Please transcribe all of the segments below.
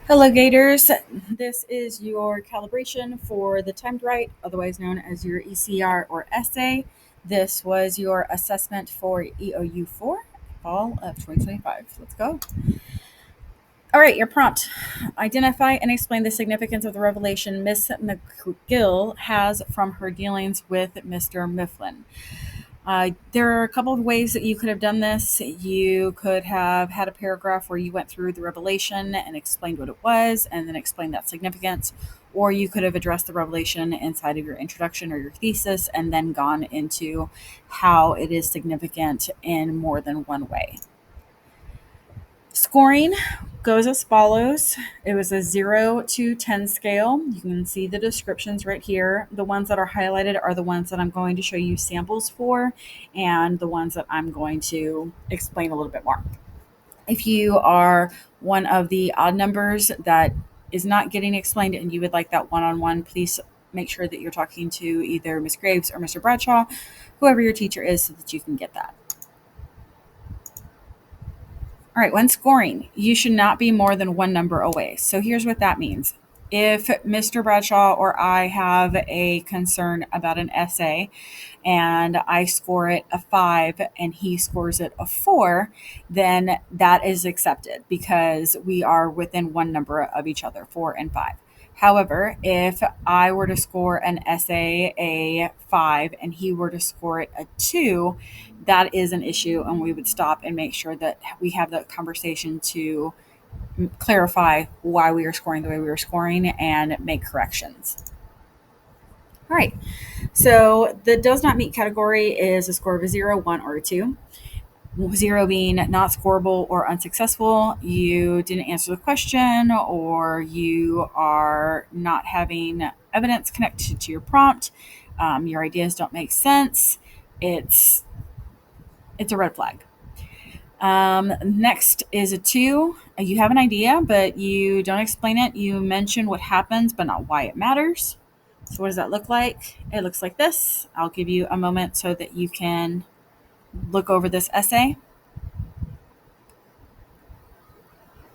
Hello, Gators. This is your calibration for the timed write, otherwise known as your ECR or essay. This was your assessment for EOU 4, fall of 2025. Let's go. All right, your prompt. Identify and explain the significance of the revelation Miss McGill has from her dealings with Mr. Mifflin. There are a couple of ways that you could have done this. You could have had a paragraph where you went through the revelation and explained what it was and then explained that significance. Or you could have addressed the revelation inside of your introduction or your thesis and then gone into how it is significant in more than one way. Scoring goes as follows. It was a 0 to 10 scale. You can see the descriptions right here. The ones that are highlighted are the ones that I'm going to show you samples for, and the ones that I'm going to explain a little bit more. If you are one of the odd numbers that is not getting explained and you would like that one-on-one, please make sure that you're talking to either Ms. Graves or Mr. Bradshaw, whoever your teacher is, so that you can get that. All right, when scoring, you should not be more than one number away. So here's what that means. If Mr. Bradshaw or I have a concern about an essay and I score it a 5 and he scores it a 4, then that is accepted because we are within one number of each other, 4 and 5. However, if I were to score an essay a 5 and he were to score it a 2, that is an issue, and we would stop and make sure that we have that conversation to clarify why we are scoring the way we are scoring and make corrections. All right, so the does not meet category is a score of a 0, 1, or a 2. 0 being not scoreable or unsuccessful, you didn't answer the question, or you are not having evidence connected to your prompt, your ideas don't make sense, it's a red flag. Next is a 2. You have an idea, but you don't explain it. You mention what happens, but not why it matters. So what does that look like? It looks like this. I'll give you a moment so that you can look over this essay.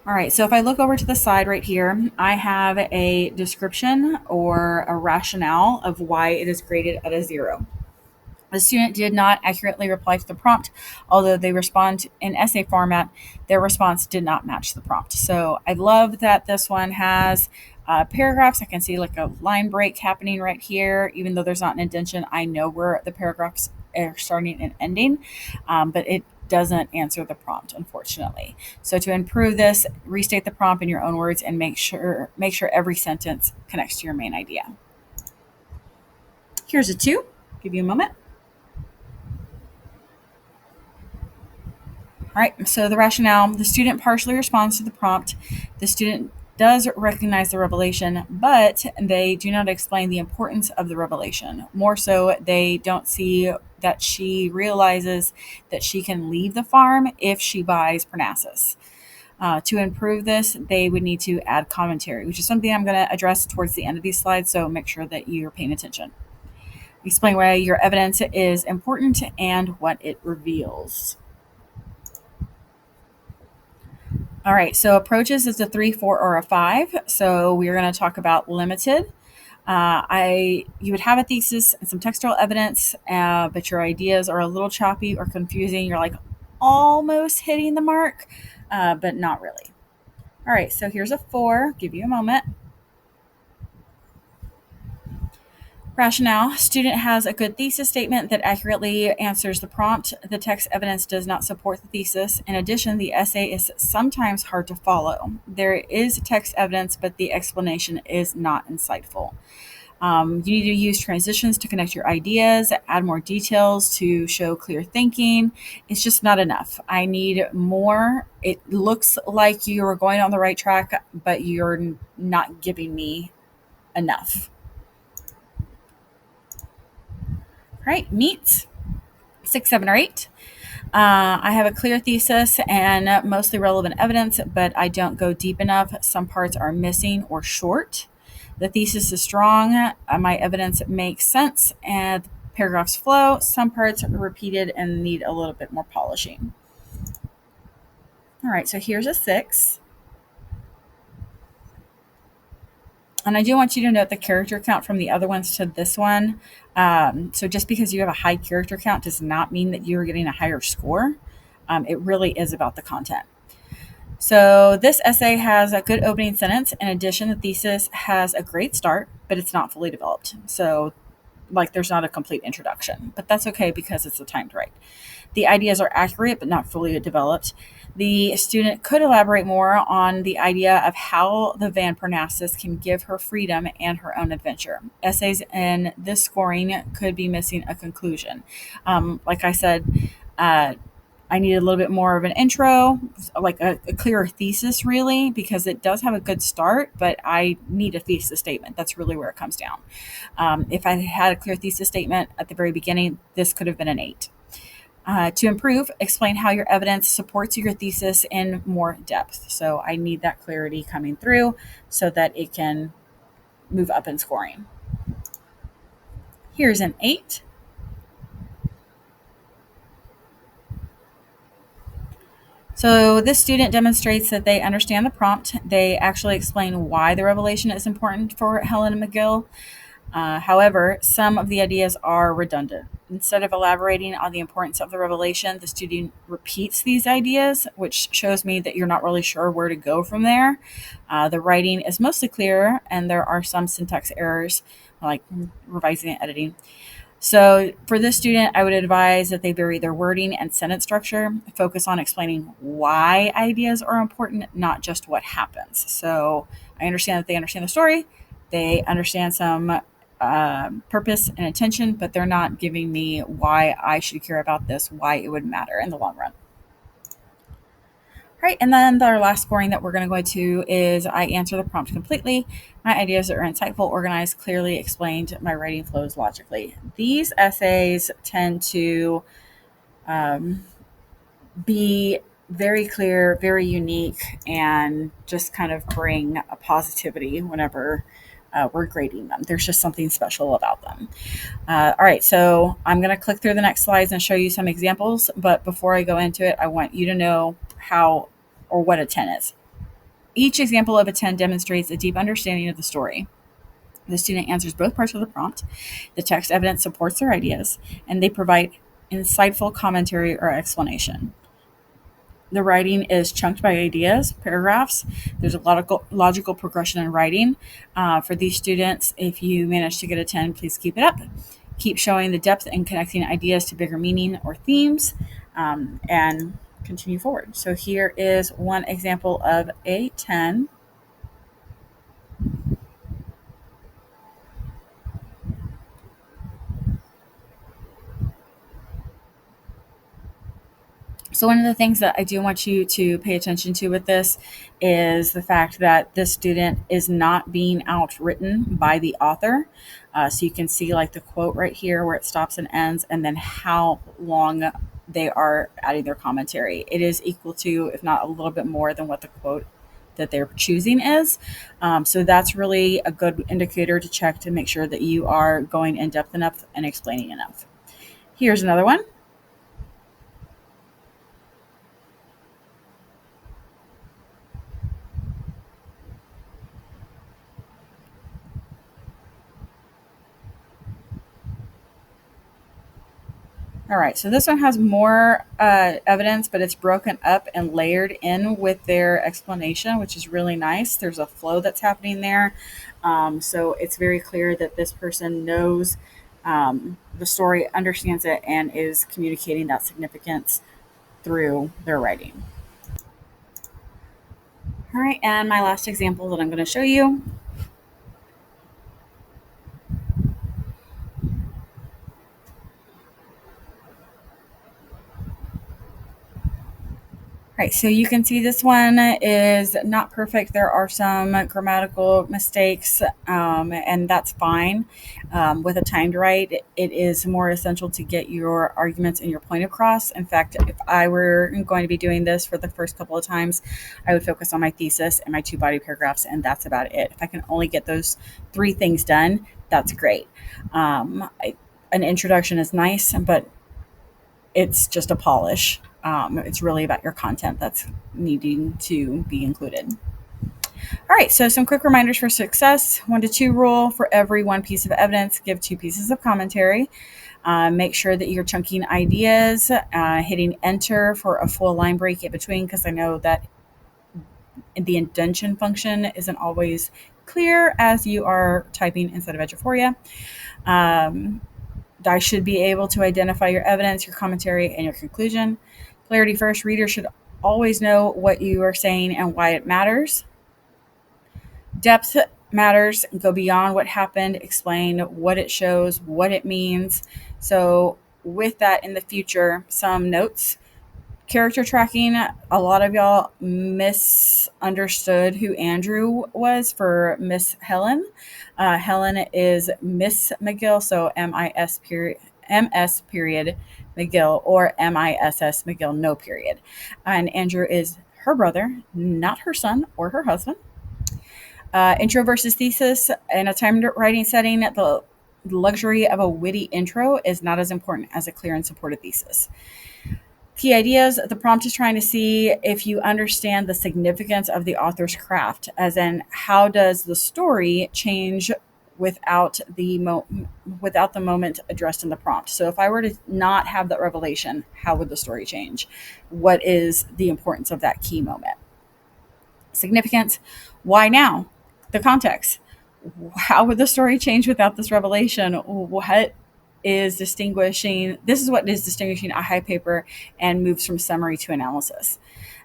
All right, so if I look over to the side right here, I have a description or a rationale of why it is graded at a 0. The student did not accurately reply to the prompt, although they respond in essay format. Their response did not match the prompt. So I love that this one has paragraphs. I can see like a line break happening right here. Even though there's not an indentation, I know where the paragraphs are starting and ending, but it doesn't answer the prompt, unfortunately. So to improve this, restate the prompt in your own words and make sure every sentence connects to your main idea. Here's a 2. Give you a moment. All right, so the rationale, the student partially responds to the prompt. The student does recognize the revelation, but they do not explain the importance of the revelation. More so, they don't see that she realizes that she can leave the farm if she buys Parnassus. To improve this, they would need to add commentary, which is something I'm going to address towards the end of these slides, so make sure that you're paying attention. Explain why your evidence is important and what it reveals. All right, so approaches is a 3, 4, or a 5. So we're going to talk about limited. You would have a thesis and some textual evidence, but your ideas are a little choppy or confusing. You're like almost hitting the mark, but not really. All right, so here's a 4. Give you a moment. Rationale. Student has a good thesis statement that accurately answers the prompt. The text evidence does not support the thesis. In addition, the essay is sometimes hard to follow. There is text evidence, but the explanation is not insightful. You need to use transitions to connect your ideas, add more details to show clear thinking. It's just not enough. I need more. It looks like you are going on the right track, but you're not giving me enough. Right, meets 6, 7, or 8. I have a clear thesis and mostly relevant evidence, but I don't go deep enough. Some parts are missing or short. The thesis is strong. My evidence makes sense and paragraphs flow. Some parts are repeated and need a little bit more polishing. All right, so here's a 6. And I do want you to note the character count from the other ones to this one. So just because you have a high character count does not mean that you're getting a higher score. It really is about the content. So this essay has a good opening sentence. In addition, the thesis has a great start, but it's not fully developed. So like there's not a complete introduction, but that's okay because it's a timed write. The ideas are accurate but not fully developed. The student could elaborate more on the idea of how the Van Parnassus can give her freedom and her own adventure. Essays in this scoring could be missing a conclusion. Like I said, uh, I need a little bit more of an intro, like a clearer thesis, really, because it does have a good start, but I need a thesis statement. That's really where it comes down. If I had a clear thesis statement at the very beginning, this could have been an 8. To improve, explain how your evidence supports your thesis in more depth. So I need that clarity coming through so that it can move up in scoring. Here's an 8. So this student demonstrates that they understand the prompt. They actually explain why the revelation is important for Helen McGill. However, some of the ideas are redundant. Instead of elaborating on the importance of the revelation, the student repeats these ideas, which shows me that you're not really sure where to go from there. The writing is mostly clear, and there are some syntax errors, like revising and editing. So, for this student, I would advise that they vary their wording and sentence structure, focus on explaining why ideas are important, not just what happens. So, I understand that they understand the story, they understand some purpose and intention, but they're not giving me why I should care about this, why it would matter in the long run. Right, and then our last scoring that we're going to go to is I answer the prompt completely. My ideas are insightful, organized, clearly explained. My writing flows logically. These essays tend to um, be very clear, very unique, and just kind of bring a positivity whenever we're grading them. There's just something special about them. All right, so I'm going to click through the next slides and show you some examples. But before I go into it, I want you to know how or what a 10 is. Each example of a 10 demonstrates a deep understanding of the story. The student answers both parts of the prompt. The text evidence supports their ideas, and they provide insightful commentary or explanation. The writing is chunked by ideas, paragraphs. There's a logical progression in writing. For these students, if you manage to get a 10, please keep it up. Keep showing the depth and connecting ideas to bigger meaning or themes, and continue forward. So here is one example of a 10. So one of the things that I do want you to pay attention to with this is the fact that this student is not being outwritten by the author. So you can see like the quote right here where it stops and ends, and then how long they are adding their commentary. It is equal to, if not a little bit more than what the quote that they're choosing is. So that's really a good indicator to check to make sure that you are going in depth enough and explaining enough. Here's another one. All right, so this one has more evidence, but it's broken up and layered in with their explanation, which is really nice. There's a flow that's happening there. So it's very clear that this person knows the story, understands it, and is communicating that significance through their writing. All right, and my last example that I'm going to show you. Right, so you can see this one is not perfect. There are some grammatical mistakes, and that's fine. With a timed write, it is more essential to get your arguments and your point across. In fact, if I were going to be doing this for the first couple of times, I would focus on my thesis and my 2 body paragraphs, and that's about it. If I can only get those 3 things done, that's great. An introduction is nice, but it's just a polish. It's really about your content that's needing to be included. All right, so some quick reminders for success. 1 to 2 rule: for every one piece of evidence, give 2 pieces of commentary. Make sure that you're chunking ideas, hitting enter for a full line break in between, because I know that the indentation function isn't always clear as you are typing inside of Eduphoria. Um, I should be able to identify your evidence, your commentary, and your conclusion. Clarity first: readers should always know what you are saying and why it matters. Depth matters. Go beyond what happened, explain what it shows, what it means. So, with that in the future, some notes. Character tracking: a lot of y'all misunderstood who Andrew was for Miss Helen. Helen is Miss McGill, so MS period McGill, or MISS McGill, no period. And Andrew is her brother, not her son or her husband. Intro versus thesis: in a timed writing setting, the luxury of a witty intro is not as important as a clear and supported thesis. Key ideas: the prompt is trying to see if you understand the significance of the author's craft, as in, how does the story change without without the moment addressed in the prompt. So if I were to not have that revelation, how would the story change? What is the importance of that key moment? Significance: why now? The context: how would the story change without this revelation? What is distinguishing? This is what is distinguishing a high paper and moves from summary to analysis.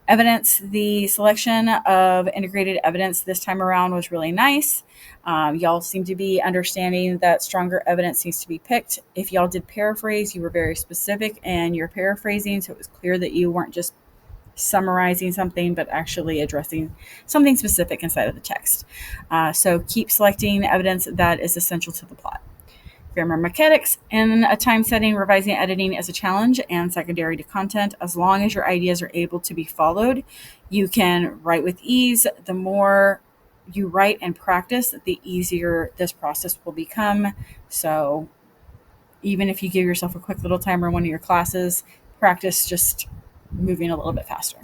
Evidence: the selection of integrated evidence this time around was really nice. Y'all seem to be understanding that stronger evidence needs to be picked. If y'all did paraphrase, you were very specific in your paraphrasing, so it was clear that you weren't just summarizing something, but actually addressing something specific inside of the text. So keep selecting evidence that is essential to the plot. Grammar mechanics: in a time setting, revising and editing is a challenge and secondary to content. As long as your ideas are able to be followed, you can write with ease. The more you write and practice, the easier this process will become. So even if you give yourself a quick little timer in one of your classes, practice just moving a little bit faster.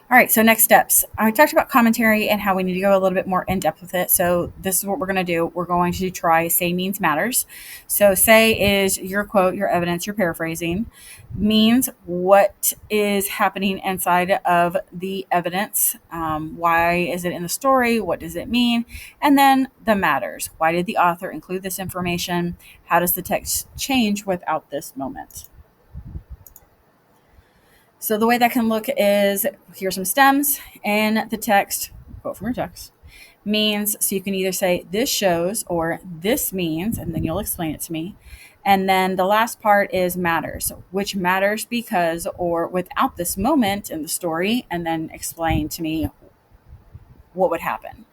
All right, so next steps. I talked about commentary and how we need to go a little bit more in depth with it. So this is what we're going to do. We're going to try say means matters. So say is your quote, your evidence, your paraphrasing. Means: what is happening inside of the evidence? Why is it in the story? What does it mean? And then the matters: why did the author include this information? How does the text change without this moment? So the way that can look is, here's some stems in the text, quote from your text. Means: so you can either say this shows or this means, and then you'll explain it to me. And then the last part is matters, which matters because or without this moment in the story, and then explain to me what would happen.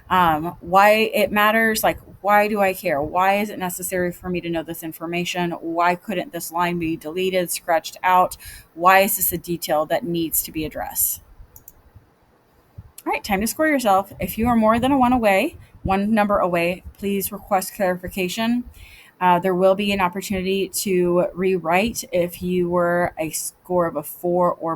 Why it matters, like, why do I care? Why is it necessary for me to know this information? Why couldn't this line be deleted, scratched out? Why is this a detail that needs to be addressed? All right, time to score yourself. If you are more than one number away, please request clarification. There will be an opportunity to rewrite if you were a score of a 4 or